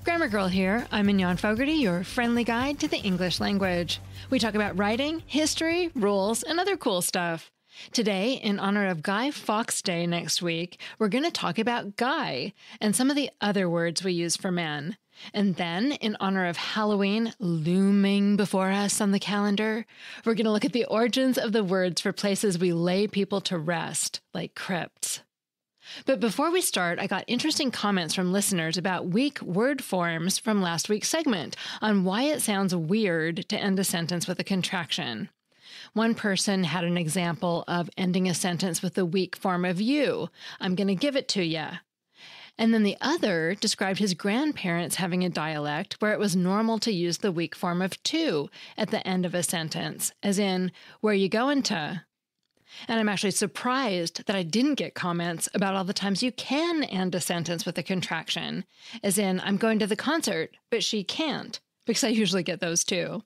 Grammar Girl here. I'm Mignon Fogarty, your friendly guide to the English language. We talk about writing, history, rules, and other cool stuff. Today, in honor of Guy Fawkes Day next week, we're going to talk about guy and some of the other words we use for men. And then, in honor of Halloween looming before us on the calendar, we're going to look at the origins of the words for places we lay people to rest, like crypts. But before we start, I got interesting comments from listeners about weak word forms from last week's segment on why it sounds weird to end a sentence with a contraction. One person had an example of ending a sentence with the weak form of you. I'm going to give it to ya. And then the other described his grandparents having a dialect where it was normal to use the weak form of to at the end of a sentence, as in, where you going to? And I'm actually surprised that I didn't get comments about all the times you can end a sentence with a contraction, as in, I'm going to the concert, but she can't, because I usually get those too.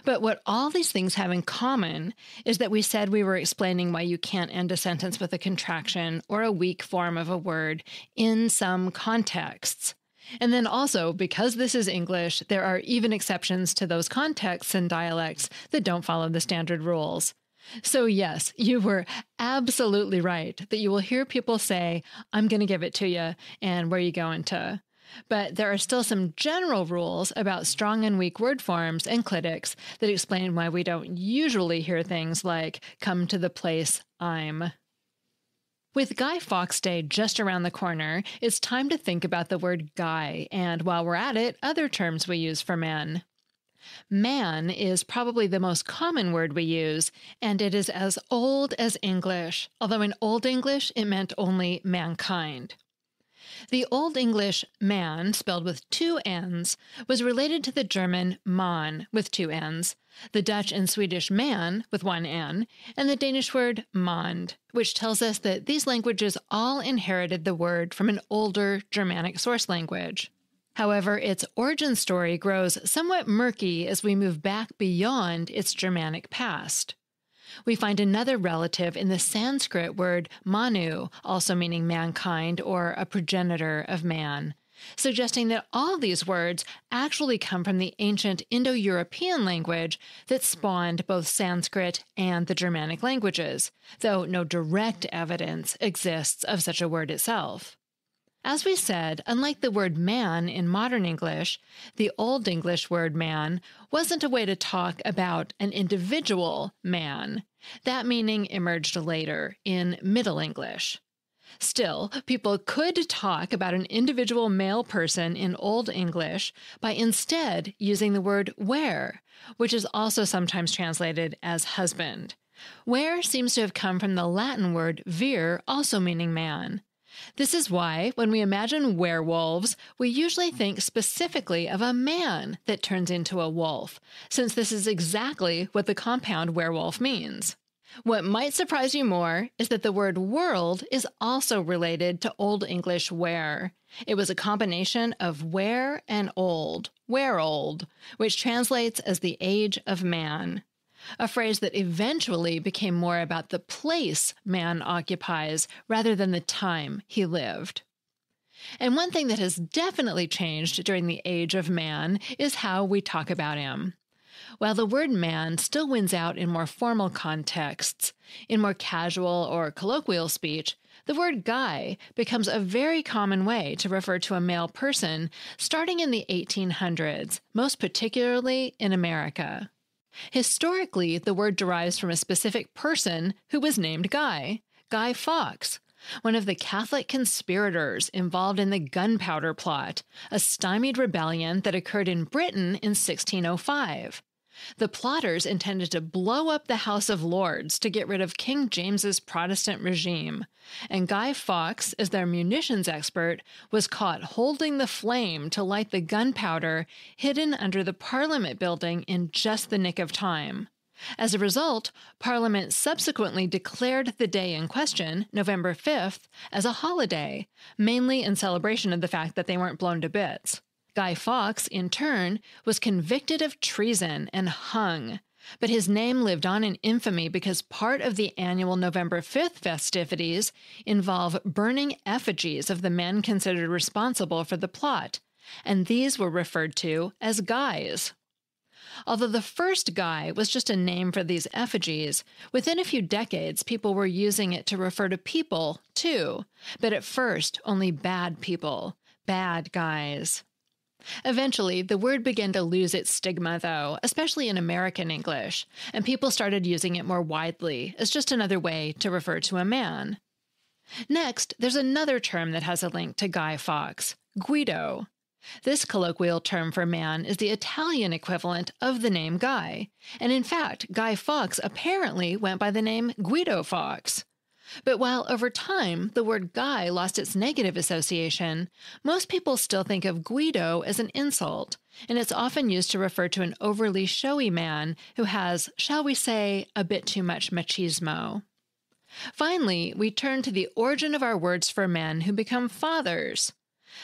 But what all these things have in common is that we said we were explaining why you can't end a sentence with a contraction or a weak form of a word in some contexts. And then also, because this is English, there are even exceptions to those contexts and dialects that don't follow the standard rules. So yes, you were absolutely right that you will hear people say, I'm going to give it to you, and where you going to? But there are still some general rules about strong and weak word forms and clitics that explain why we don't usually hear things like, come to the place I'm. With Guy Fawkes Day just around the corner, it's time to think about the word guy, and while we're at it, other terms we use for men. Man is probably the most common word we use, and it is as old as English, although in Old English it meant only mankind. The Old English man, spelled with two N's, was related to the German Mann with two N's, the Dutch and Swedish man with one N, and the Danish word mand, which tells us that these languages all inherited the word from an older Germanic source language. However, its origin story grows somewhat murky as we move back beyond its Germanic past. We find another relative in the Sanskrit word manu, also meaning mankind or a progenitor of man, suggesting that all these words actually come from the ancient Indo-European language that spawned both Sanskrit and the Germanic languages, though no direct evidence exists of such a word itself. As we said, unlike the word man in modern English, the Old English word man wasn't a way to talk about an individual man. That meaning emerged later in Middle English. Still, people could talk about an individual male person in Old English by instead using the word were, which is also sometimes translated as husband. Were seems to have come from the Latin word vir, also meaning man. This is why, when we imagine werewolves, we usually think specifically of a man that turns into a wolf, since this is exactly what the compound werewolf means. What might surprise you more is that the word world is also related to Old English were. It was a combination of were and old, were-old, which translates as the age of man. A phrase that eventually became more about the place man occupies rather than the time he lived. And one thing that has definitely changed during the age of man is how we talk about him. While the word man still wins out in more formal contexts, in more casual or colloquial speech, the word guy becomes a very common way to refer to a male person starting in the 1800s, most particularly in America. Historically, the word derives from a specific person who was named Guy Fawkes, one of the Catholic conspirators involved in the Gunpowder Plot, a stymied rebellion that occurred in Britain in 1605. The plotters intended to blow up the House of Lords to get rid of King James's Protestant regime, and Guy Fawkes, as their munitions expert, was caught holding the flame to light the gunpowder hidden under the Parliament building in just the nick of time. As a result, Parliament subsequently declared the day in question, November 5th, as a holiday, mainly in celebration of the fact that they weren't blown to bits. Guy Fawkes, in turn, was convicted of treason and hung, but his name lived on in infamy because part of the annual November 5th festivities involve burning effigies of the men considered responsible for the plot, and these were referred to as guys. Although the first guy was just a name for these effigies, within a few decades people were using it to refer to people, too, but at first only bad people, bad guys. Eventually, the word began to lose its stigma, though, especially in American English, and people started using it more widely as just another way to refer to a man. Next, there's another term that has a link to Guy Fawkes, Guido. This colloquial term for man is the Italian equivalent of the name Guy, and in fact, Guy Fawkes apparently went by the name Guido Fawkes. But while over time the word guy lost its negative association, most people still think of Guido as an insult, and it's often used to refer to an overly showy man who has, shall we say, a bit too much machismo. Finally, we turn to the origin of our words for men who become fathers.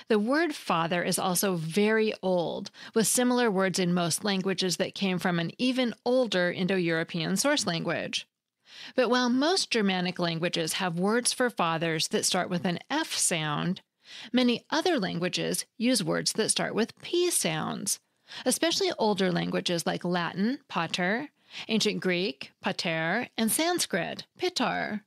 The word father is also very old, with similar words in most languages that came from an even older Indo-European source language. But while most Germanic languages have words for fathers that start with an F sound, many other languages use words that start with P sounds, especially older languages like Latin, pater, Ancient Greek, pater, and Sanskrit, pitar.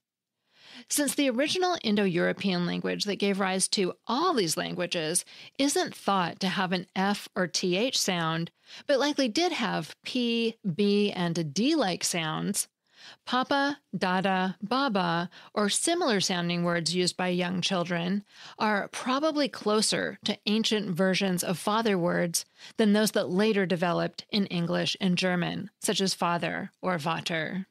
Since the original Indo-European language that gave rise to all these languages isn't thought to have an F or TH sound, but likely did have P, B, and D-like sounds, Papa, Dada, Baba, or similar sounding words used by young children are probably closer to ancient versions of father words than those that later developed in English and German, such as father or Vater.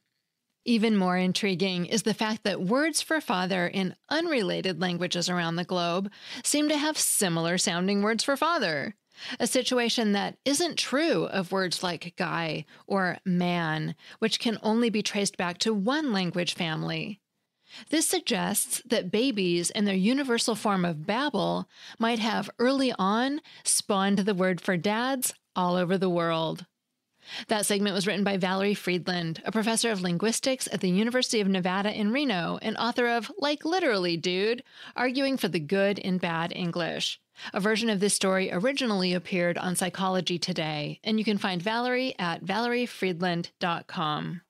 Even more intriguing is the fact that words for father in unrelated languages around the globe seem to have similar sounding words for father, a situation that isn't true of words like guy or man, which can only be traced back to one language family. This suggests that babies in their universal form of babble might have early on spawned the word for dads all over the world. That segment was written by Valerie Friedland, a professor of linguistics at the University of Nevada in Reno and author of Like Literally, Dude, Arguing for the Good in Bad English. A version of this story originally appeared on Psychology Today, and you can find Valerie at valeriefriedland.com.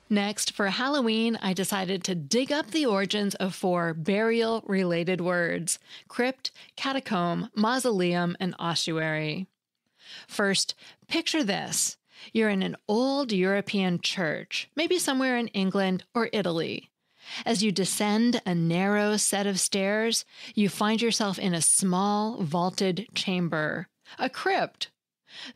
Next, for Halloween, I decided to dig up the origins of 4 burial-related words: crypt, catacomb, mausoleum, and ossuary. First, picture this. You're in an old European church, maybe somewhere in England or Italy. As you descend a narrow set of stairs, you find yourself in a small, vaulted chamber, a crypt.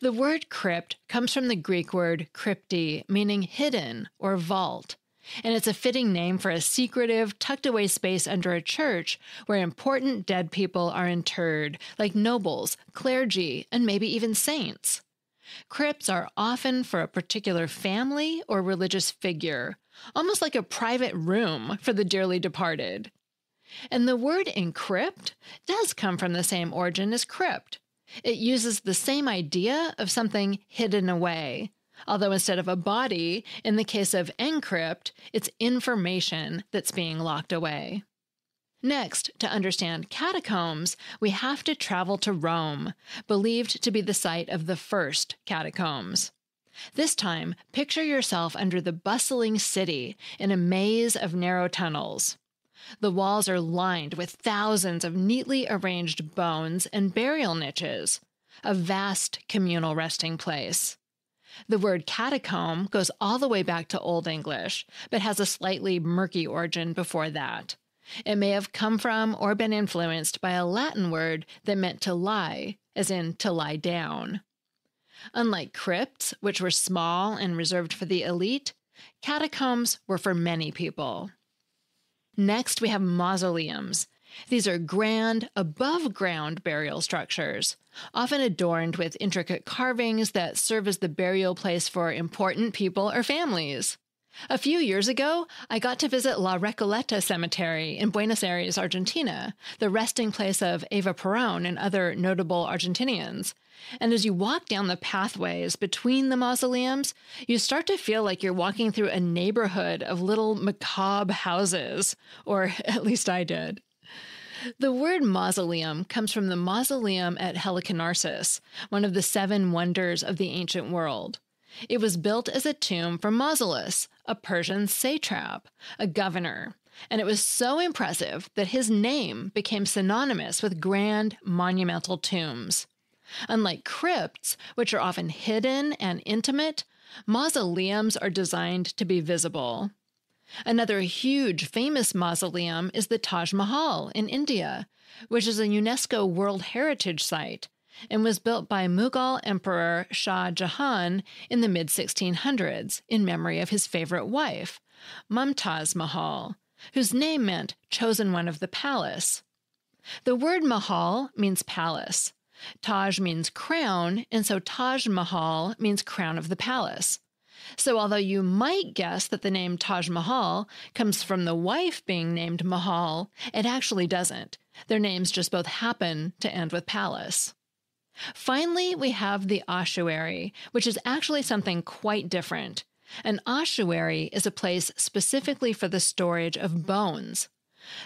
The word crypt comes from the Greek word crypti, meaning hidden or vault, and it's a fitting name for a secretive, tucked-away space under a church where important dead people are interred, like nobles, clergy, and maybe even saints. Crypts are often for a particular family or religious figure, almost like a private room for the dearly departed. And the word encrypt does come from the same origin as crypt. It uses the same idea of something hidden away, although instead of a body, in the case of encrypt, it's information that's being locked away. Next, to understand catacombs, we have to travel to Rome, believed to be the site of the first catacombs. This time, picture yourself under the bustling city in a maze of narrow tunnels. The walls are lined with thousands of neatly arranged bones and burial niches, a vast communal resting place. The word catacomb goes all the way back to Old English, but has a slightly murky origin before that. It may have come from or been influenced by a Latin word that meant to lie, as in to lie down. Unlike crypts, which were small and reserved for the elite, catacombs were for many people. Next, we have mausoleums. These are grand, above-ground burial structures, often adorned with intricate carvings that serve as the burial place for important people or families. A few years ago, I got to visit La Recoleta Cemetery in Buenos Aires, Argentina, the resting place of Eva Perón and other notable Argentinians. And as you walk down the pathways between the mausoleums, you start to feel like you're walking through a neighborhood of little macabre houses, or at least I did. The word mausoleum comes from the mausoleum at Halicarnassus, one of the 7 wonders of the ancient world. It was built as a tomb for Mausolus, a Persian satrap, a governor, and it was so impressive that his name became synonymous with grand, monumental tombs. Unlike crypts, which are often hidden and intimate, mausoleums are designed to be visible. Another huge, famous mausoleum is the Taj Mahal in India, which is a UNESCO World Heritage Site and was built by Mughal Emperor Shah Jahan in the mid-1600s in memory of his favorite wife, Mumtaz Mahal, whose name meant chosen one of the palace. The word Mahal means palace. Taj means crown, and so Taj Mahal means crown of the palace. So although you might guess that the name Taj Mahal comes from the wife being named Mahal, it actually doesn't. Their names just both happen to end with palace. Finally, we have the ossuary, which is actually something quite different. An ossuary is a place specifically for the storage of bones.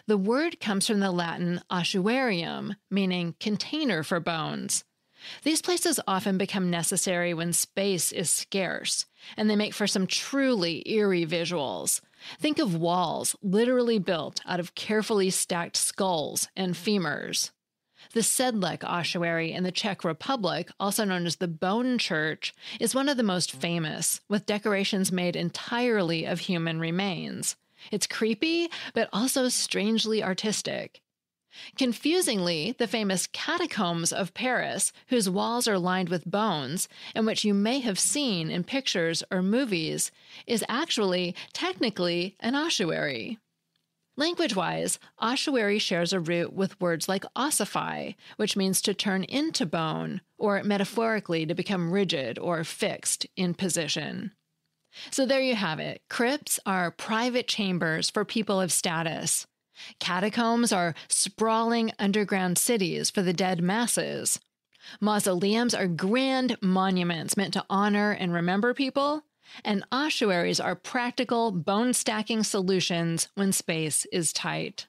The word comes from the Latin ossuarium, meaning container for bones. These places often become necessary when space is scarce, and they make for some truly eerie visuals. Think of walls literally built out of carefully stacked skulls and femurs. The Sedlec ossuary in the Czech Republic, also known as the Bone Church, is one of the most famous, with decorations made entirely of human remains. It's creepy, but also strangely artistic. Confusingly, the famous catacombs of Paris, whose walls are lined with bones, and which you may have seen in pictures or movies, is actually, technically, an ossuary. Language-wise, ossuary shares a root with words like ossify, which means to turn into bone, or metaphorically to become rigid or fixed in position. So there you have it. Crypts are private chambers for people of status. Catacombs are sprawling underground cities for the dead masses. Mausoleums are grand monuments meant to honor and remember people. And ossuaries are practical, bone-stacking solutions when space is tight.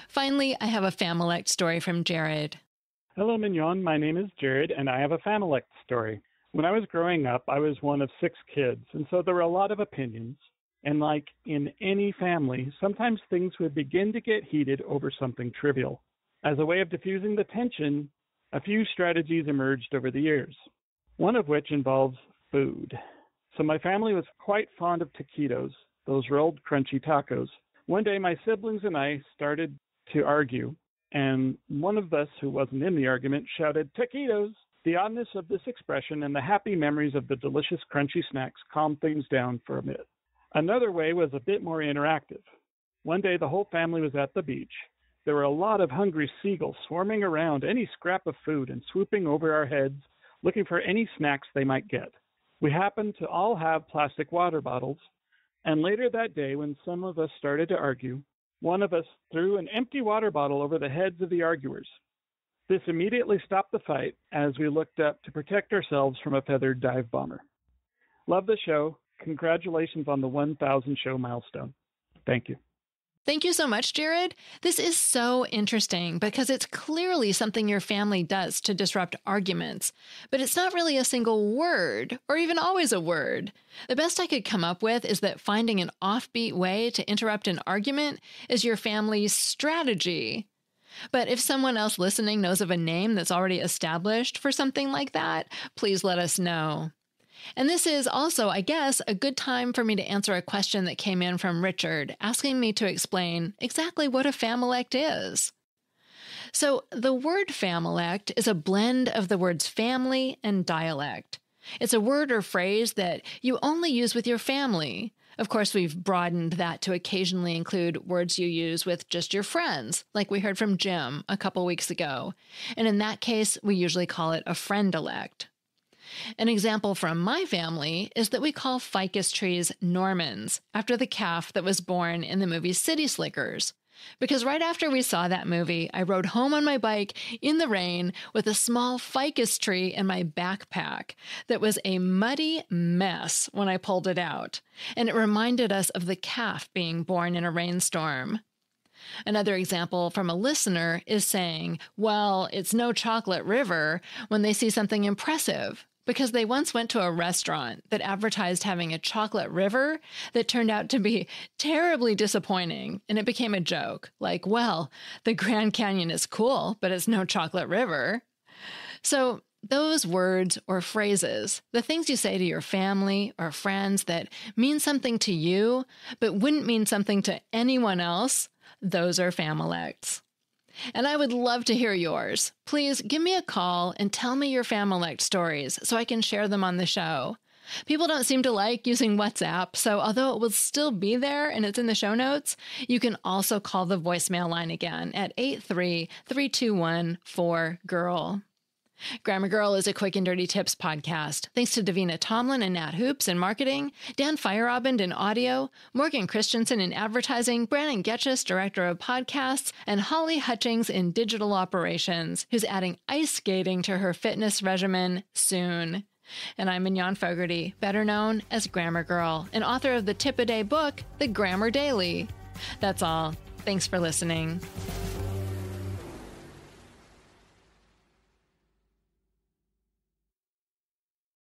Finally, I have a Familect story from Jared. Hello, Mignon. My name is Jared, and I have a Familect story. When I was growing up, I was one of 6 kids, and so there were a lot of opinions. And like in any family, sometimes things would begin to get heated over something trivial. As a way of diffusing the tension, a few strategies emerged over the years, one of which involves food. So my family was quite fond of taquitos, those rolled crunchy tacos. One day my siblings and I started to argue, and one of us who wasn't in the argument shouted, "Taquitos!" The oddness of this expression and the happy memories of the delicious crunchy snacks calmed things down for a bit. Another way was a bit more interactive. One day the whole family was at the beach. There were a lot of hungry seagulls swarming around any scrap of food and swooping over our heads, looking for any snacks they might get. We happened to all have plastic water bottles, and later that day, when some of us started to argue, one of us threw an empty water bottle over the heads of the arguers. This immediately stopped the fight as we looked up to protect ourselves from a feathered dive bomber. Love the show. Congratulations on the 1,000 show milestone. Thank you. Thank you so much, Jared. This is so interesting because it's clearly something your family does to disrupt arguments, but it's not really a single word or even always a word. The best I could come up with is that finding an offbeat way to interrupt an argument is your family's strategy. But if someone else listening knows of a name that's already established for something like that, please let us know. And this is also, I guess, a good time for me to answer a question that came in from Richard, asking me to explain exactly what a Familect is. So the word Familect is a blend of the words family and dialect. It's a word or phrase that you only use with your family. Of course, we've broadened that to occasionally include words you use with just your friends, like we heard from Jim a couple weeks ago. And in that case, we usually call it a friend-elect. An example from my family is that we call ficus trees Normans, after the calf that was born in the movie City Slickers. Because right after we saw that movie, I rode home on my bike in the rain with a small ficus tree in my backpack that was a muddy mess when I pulled it out, and it reminded us of the calf being born in a rainstorm. Another example from a listener is saying, well, it's no chocolate river when they see something impressive, because they once went to a restaurant that advertised having a chocolate river that turned out to be terribly disappointing, and it became a joke, like, well, the Grand Canyon is cool, but it's no chocolate river. So those words or phrases, the things you say to your family or friends that mean something to you, but wouldn't mean something to anyone else, those are familects. And I would love to hear yours. Please give me a call and tell me your familect stories so I can share them on the show. People don't seem to like using WhatsApp, so although it will still be there and it's in the show notes, you can also call the voicemail line again at 833-214-GIRL. Grammar Girl is a Quick and Dirty Tips podcast. Thanks to Davina Tomlin and Nat Hoops in marketing, Dan Feierabend in audio, Morgan Christianson in advertising, Brannan Goetschius, director of podcasts, and Holly Hutchings in digital operations, who's adding ice skating to her fitness regimen soon. And I'm Mignon Fogarty, better known as Grammar Girl, and author of the tip-a-day book, The Grammar Daily. That's all. Thanks for listening.